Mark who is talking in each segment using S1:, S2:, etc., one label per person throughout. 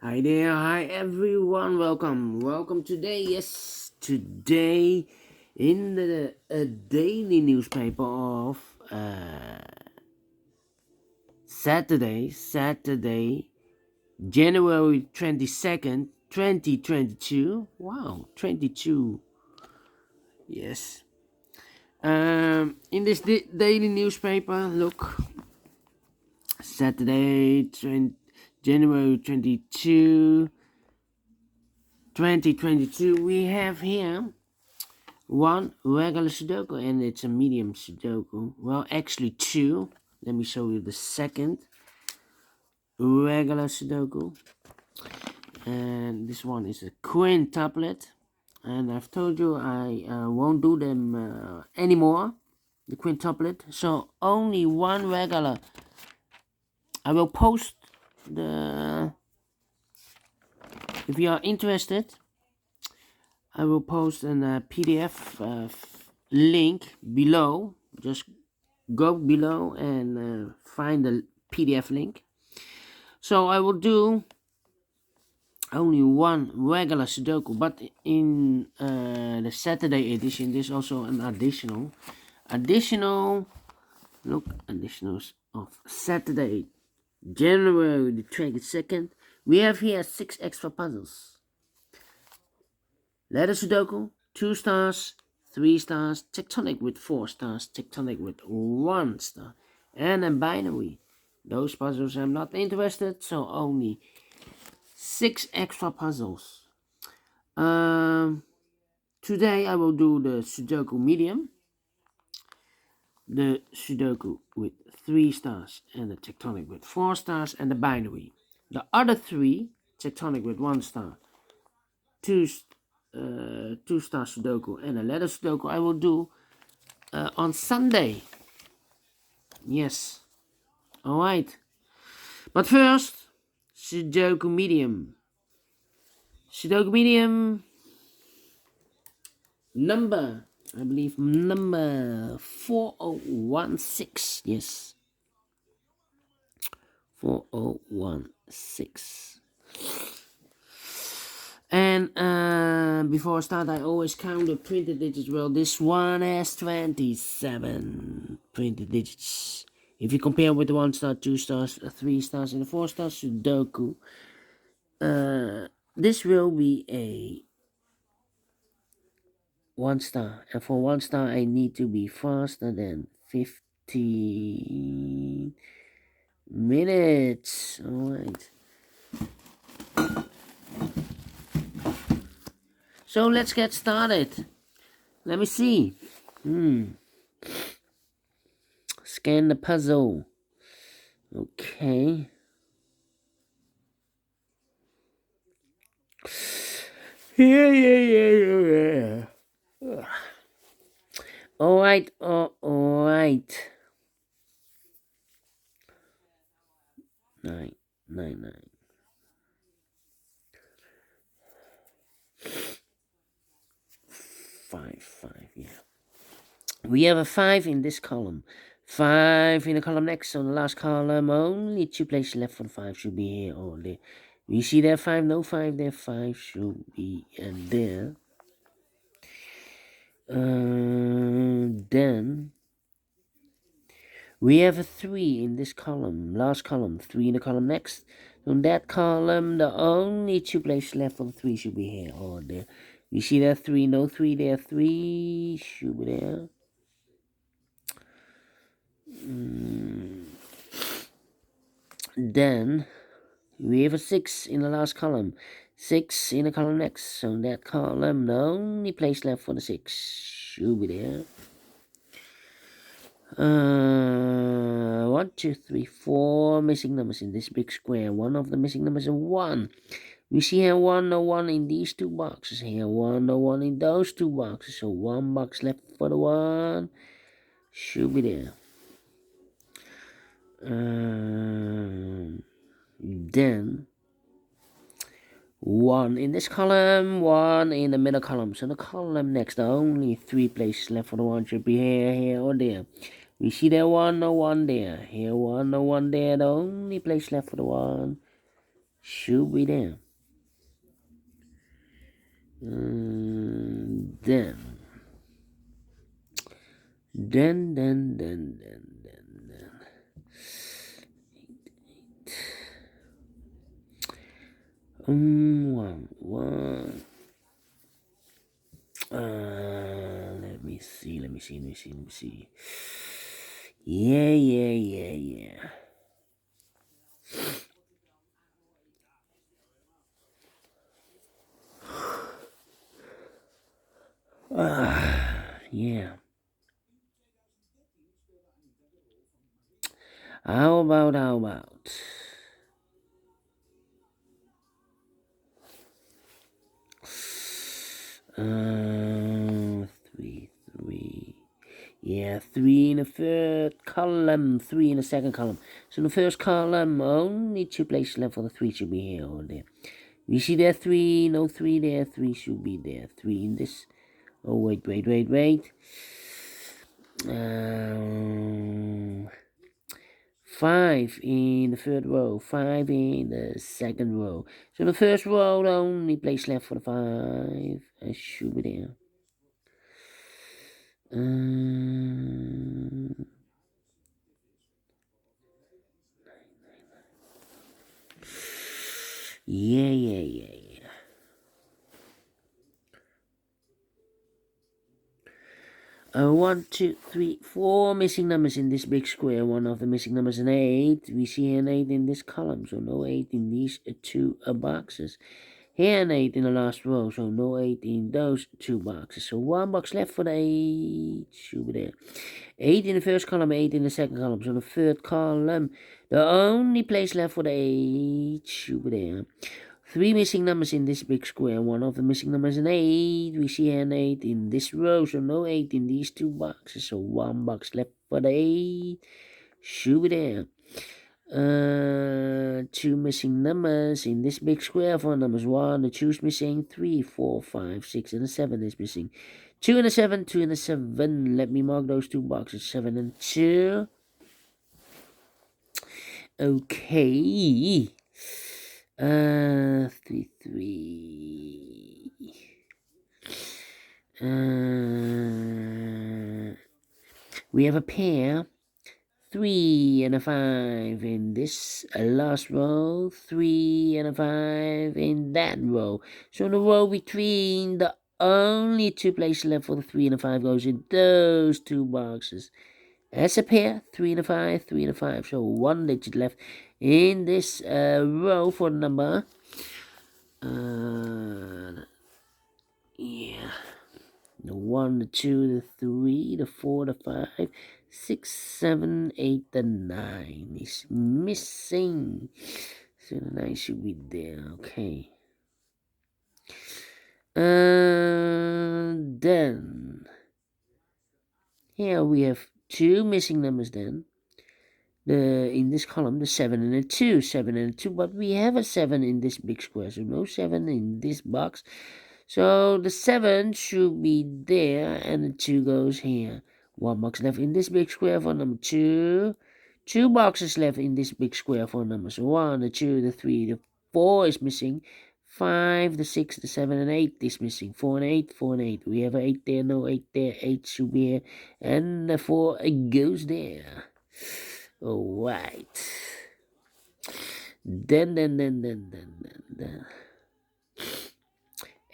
S1: Hi there, hi everyone, welcome today. Yes, today in the daily newspaper of Saturday, January 22nd, 2022. Wow, 22. Yes. In this daily newspaper, look, Saturday, January 22, 2022, we have here one regular Sudoku and it's a medium Sudoku. Well, actually two. Let me show you the second regular Sudoku. And this one is a Quintuplet. And I've told you I won't do them anymore, the Quintuplet. So only one regular. I will post the, if you are interested, I will post a PDF link below. Just go below and find the PDF link. So I will do only one regular Sudoku, but in the Saturday edition, there's also an additionals of Saturday, January the 22nd. We have here 6 extra puzzles. Letter Sudoku, 2 stars, 3 stars, tectonic with 4 stars, tectonic with 1 star, and a binary. Those puzzles I'm not interested, so only 6 extra puzzles. Today I will do the Sudoku Medium, the Sudoku with 3 stars, and the tectonic with 4 stars, and the binary. The other 3, tectonic with 1 star, 2 star Sudoku, and a letter Sudoku, I will do on Sunday. Yes. Alright. But first, Sudoku Medium. Sudoku Medium number, I believe, number 4016. Yes. 4016. And before I start, I always count the printed digits. Well, this one has 27 printed digits. If you compare with the 1 star, 2 stars, 3 stars, and the 4 star Sudoku, this will be a 1 star. And for 1 star, I need to be faster than 15 minutes. Alright. So let's get started. Let me see. Scan the puzzle. Okay. Yeah. Alright. 9. 5. Yeah. We have a 5 in this column. 5 in the column next. On the last column, only 2 places left for the 5 should be here or there. We see there 5, no 5 there. 5 should be there. Then we have a 3 in this column. Last column. 3 in the column next. On that column, the only 2 places left for the 3 should be here or there. We see there 3, no 3 there. 3 should be there. Then we have a 6 in the last column. 6 in the column next. So in that column, the only place left for the 6 should be there. 1, 2, 3, 4 missing numbers in this big square. One of the missing numbers is 1. We see here 1, no 1 in these 2 boxes. Here 1, no 1 in those 2 boxes. So 1 box left for the 1 should be there. Then 1 in this column, 1 in the middle column. So the column next, the only 3 places left for the 1 should be here, or there. We see there 1, no 1 there. Here 1, no 1 there. The only place left for the 1 should be there. Then. One. Let me see. Yeah. Yeah. How about? 3. Yeah, 3 in the third column, 3 in the second column. So in the first column, only 2 places left for the 3 should be here or there. You see there 3, no 3 there, 3 should be there. 3 in this. Oh, wait. 5 in the third row, 5 in the second row. So the first row, the only place left for the 5 should be there. Yeah. 1, 2, 3, 4 missing numbers in this big square. One of the missing numbers is an 8. We see an 8 in this column, so no 8 in these 2 boxes. Here an 8 in the last row, so no 8 in those 2 boxes. So 1 box left for the 8. Should be there. 8 in the first column, 8 in the second column. So the third column, the only place left for the 8 should be there. 3 missing numbers in this big square. One of the missing numbers is an 8. We see an 8 in this row, so no 8 in these 2 boxes. So 1 box left for the 8. Should be there. 2 missing numbers in this big square. 4 numbers. 1, the 2 is missing. 3, 4, 5, 6, and a 7 is missing. 2 and a 7, 2 and a 7. Let me mark those 2 boxes. 7 and 2. Okay. 3. We have a pair. 3 and a 5 in this last row, 3 and a 5 in that row. So in the row between, the only 2 places left for the 3 and a 5 goes in those 2 boxes. As a pair, 3 and a 5, 3 and a 5. So 1 digit left in this row for the number. Yeah. The 1, the 2, the 3, the 4, the 5, 6, 7, 8, the 9 is missing. So the 9 should be there. Okay. Then here we have 2 missing numbers then. In this column, the 7 and a 2. 7 and a 2, but we have a 7 in this big square, so no 7 in this box. So the 7 should be there, and the 2 goes here. 1 box left in this big square for number 2. 2 boxes left in this big square for numbers. So 1, the 2, the 3, the 4 is missing. 5, the 6, the 7, and 8 is missing. 4 and 8, 4 and 8. We have 8 there, no 8 there. 8 should be here, and the 4 goes there. Alright. Then.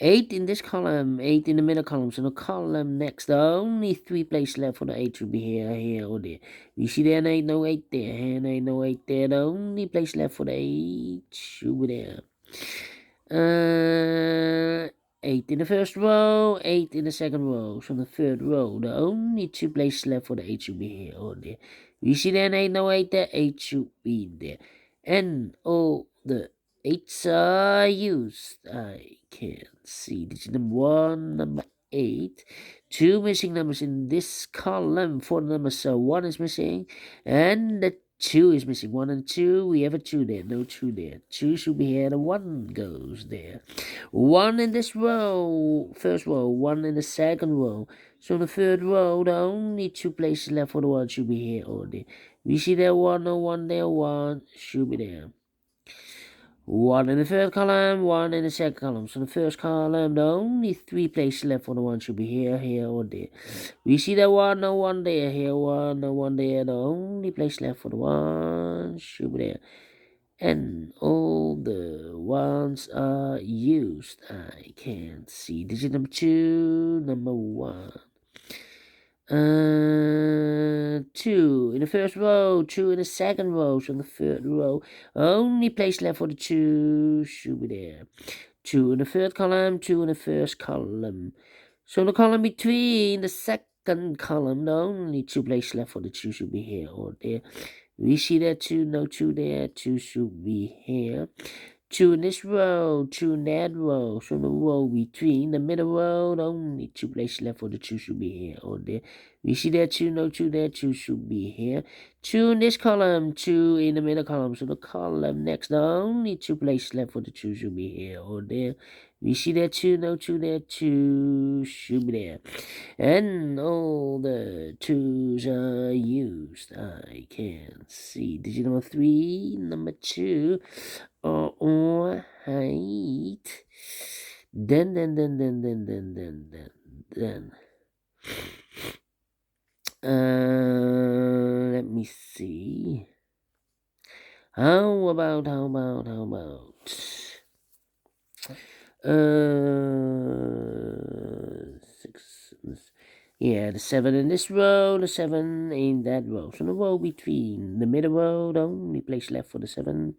S1: 8 in this column, 8 in the middle column. So the column next, the only 3 places left for the 8 should be here, or there. You see there, 8, no 8 there. Here, 8, no 8 there. The only place left for the 8 should be there. 8 in the first row, 8 in the second row. So the third row, the only 2 places left for the 8 should be here, or there. You see there, 8, no 8 there. 8 should be there. And all the 8s are used. I can see digit number 1, number 8. 2 missing numbers in this column. 4 numbers, so 1 is missing, and the 2 is missing. 1 and 2, we have a 2 there, no 2 there. 2 should be here, the 1 goes there. 1 in this row, first row, 1 in the second row. So in the third row, the only 2 places left for the 1 should be here or there. We see there 1, no 1 there, 1 should be there. 1 in the first column, 1 in the second column. So the first column, the only 3 places left for the 1 should be here, here, or there. We see that 1, no 1 there, here, 1, no 1 there. The only place left for the 1 should be there. And all the ones are used. I can't see. Digit number 2, number 1. 2 in the first row, 2 in the second row. So in the third row, only place left for the 2 should be there. 2 in the third column, 2 in the first column. So in the column between the second column, the only 2 places left for the 2 should be here or there. We see that 2, no 2 there, 2 should be here. 2 in this row, 2 in that row. So in the row between the middle row, the only 2 places left for the 2 should be here or there. We see that 2, no 2 there, 2 should be here. 2 in this column, 2 in the middle column. So the column next, the only 2 places left for the 2 should be here or there. We see that 2, no 2 there, 2 should be there. And all the 2's are used. I can't see. Digit number 3, number 2. Alright. Then. Let me see. How about 6. Yeah, the 7 in this row, the 7 in that row. So the row between the middle row, the only place left for the 7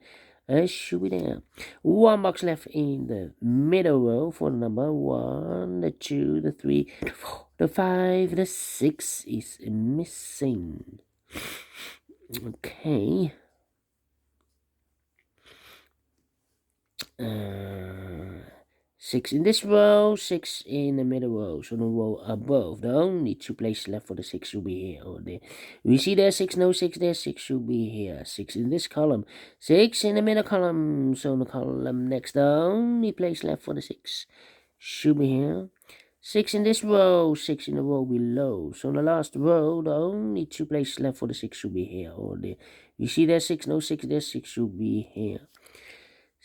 S1: should be there. 1 box left in the middle row for the number 1, the 2, the 3, the 4, the 5, the 6 is missing. Okay. 6 in this row, 6 in the middle row. So the row above, the only 2 places left for the 6 should be here or there. We see there 6, no 6 there, 6 should be here. 6 in this column, 6 in the middle column. So the column next, the only place left for the 6 should be here. 6 in this row, 6 in the row below. So in the last row, the only 2 places left for the 6 should be here or there. You see there 6, no 6 there, 6 should be here.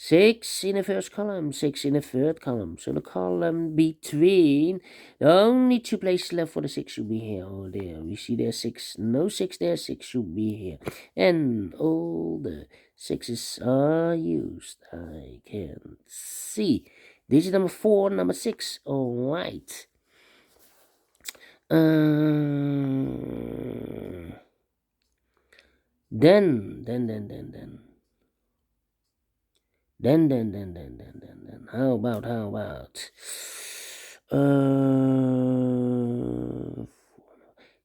S1: 6 in the first column, 6 in the third column. So the column between, the only 2 places left for the 6 should be here or there. We see there 6, no 6 there, 6 should be here. And all the 6's are used. I can see. Digit number 4, number 6. Alright. Then. How about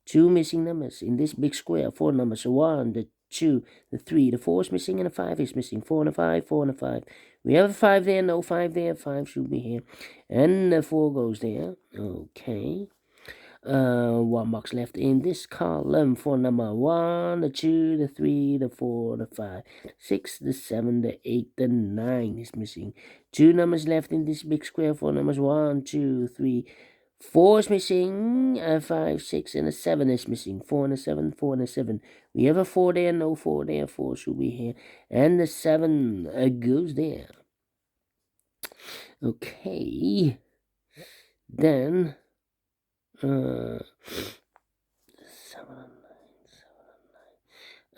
S1: 2 missing numbers in this big square. 4 numbers. So 1, the 2, the 3, the 4 is missing, and the 5 is missing. 4 and a 5, 4 and a 5. We have a 5 there, no 5 there. 5 should be here, and the 4 goes there. Okay. 1 box left in this column for number 1, the 2, the 3, the 4, the 5, 6, the 7, the 8, the 9 is missing. 2 numbers left in this big square for numbers 1, 2, 3, 4 is missing. 5, 6, and a 7 is missing. 4 and a 7, 4 and a 7. We have a 4 there, no 4 there. 4 should be here, and the 7 goes there. Okay. Then. 7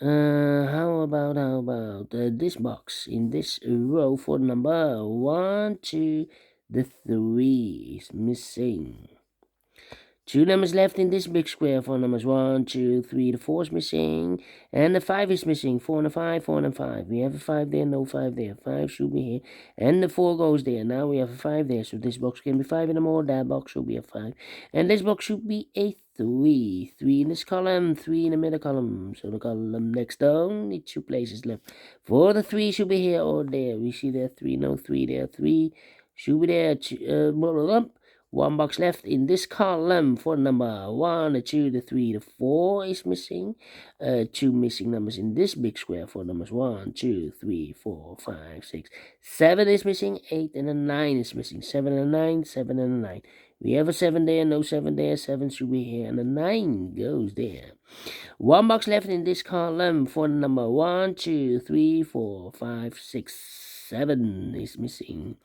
S1: and 9. How about this box in this row for number 1, 2, the 3 is missing. 2 numbers left in this big square for numbers 1, 2, 3, the 4 is missing, and the 5 is missing. 4 and a 5, 4 and a 5. We have a 5 there, no 5 there. 5 should be here, and the 4 goes there. Now we have a 5 there, so this box can be 5 and more. That box should be a 5, and this box should be a 3. 3 in this column, 3 in the middle column. So the column next, only 2 places left for the 3 should be here or there. We see there 3, no 3 there. 3 should be there. 1 box left in this column for number 1, the 2, the 3, the 4 is missing. 2 missing numbers in this big square for numbers 1, 2, 3, 4, 5, 6, 7 is missing. 8 and a 9 is missing. 7 and a 9, 7 and a 9. We have a 7 there, no 7 there. 7 should be here, and a 9 goes there. 1 box left in this column for number 1, 2, 3, 4, 5, 6, 7 is missing.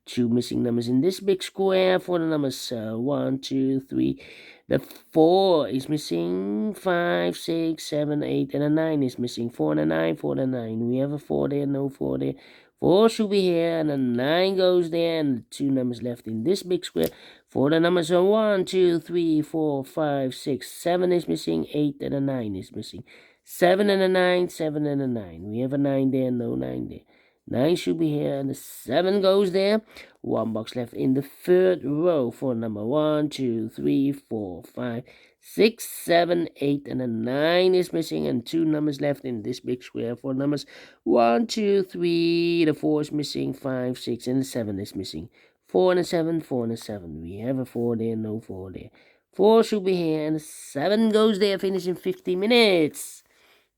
S1: 2 missing numbers in this big square for the numbers 1, 2, 3. The 4 is missing. 5, 6, 7, 8, and a 9 is missing. 4 and a 9, 4 and a 9. We have a 4 there, no 4 there. 4 should be here, and a 9 goes there, and the 2 numbers left in this big square. For the numbers are 1, 2, 3, 4, 5, 6, 7 is missing. 8 and a 9 is missing. 7 and a 9, 7 and a 9. We have a 9 there, no 9 there. 9 should be here, and the 7 goes there. 1 box left in the third row for number 1, 2, 3, 4, 5, 6, 7, 8, and a 9 is missing, and 2 numbers left in this big square for numbers 1, 2, 3. The 4 is missing, 5, 6, and the 7 is missing. 4 and a 7, 4 and a 7. We have a 4 there, no 4 there. 4 should be here, and the 7 goes there, finish in 50 minutes.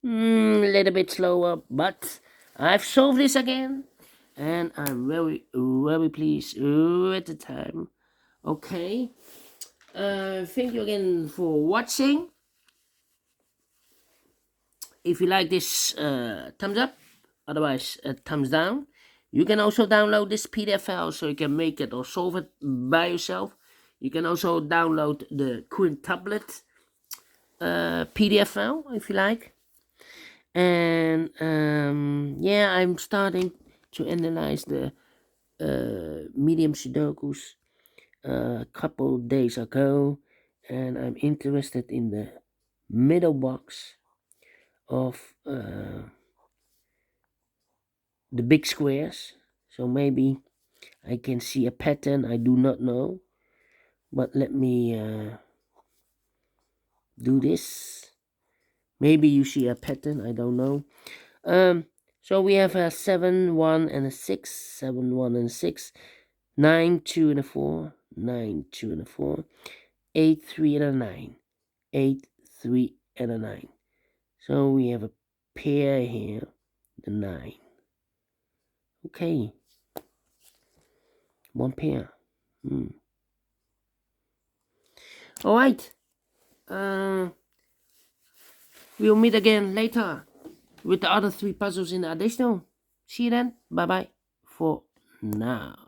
S1: A little bit slower, but I've solved this again, and I'm very, very pleased with the time. Okay, thank you again for watching. If you like this, thumbs up, otherwise thumbs down. You can also download this PDF file so you can make it or solve it by yourself. You can also download the Quintuplet PDF file if you like. And yeah, I'm starting to analyze the Medium Sudokus a couple days ago, and I'm interested in the middle box of the big squares. So maybe I can see a pattern. I do not know, but let me do this. Maybe you see a pattern, I don't know. So we have a 7, 1, and a 6. 7, 1, and 6. 9, 2, and a 4. 9, 2, and a 4. 8, 3, and a 9. 8, 3, and a 9. So we have a pair here, the 9. Okay. One pair. Alright. We'll meet again later with the other 3 puzzles in the additional. See you then. Bye bye for now.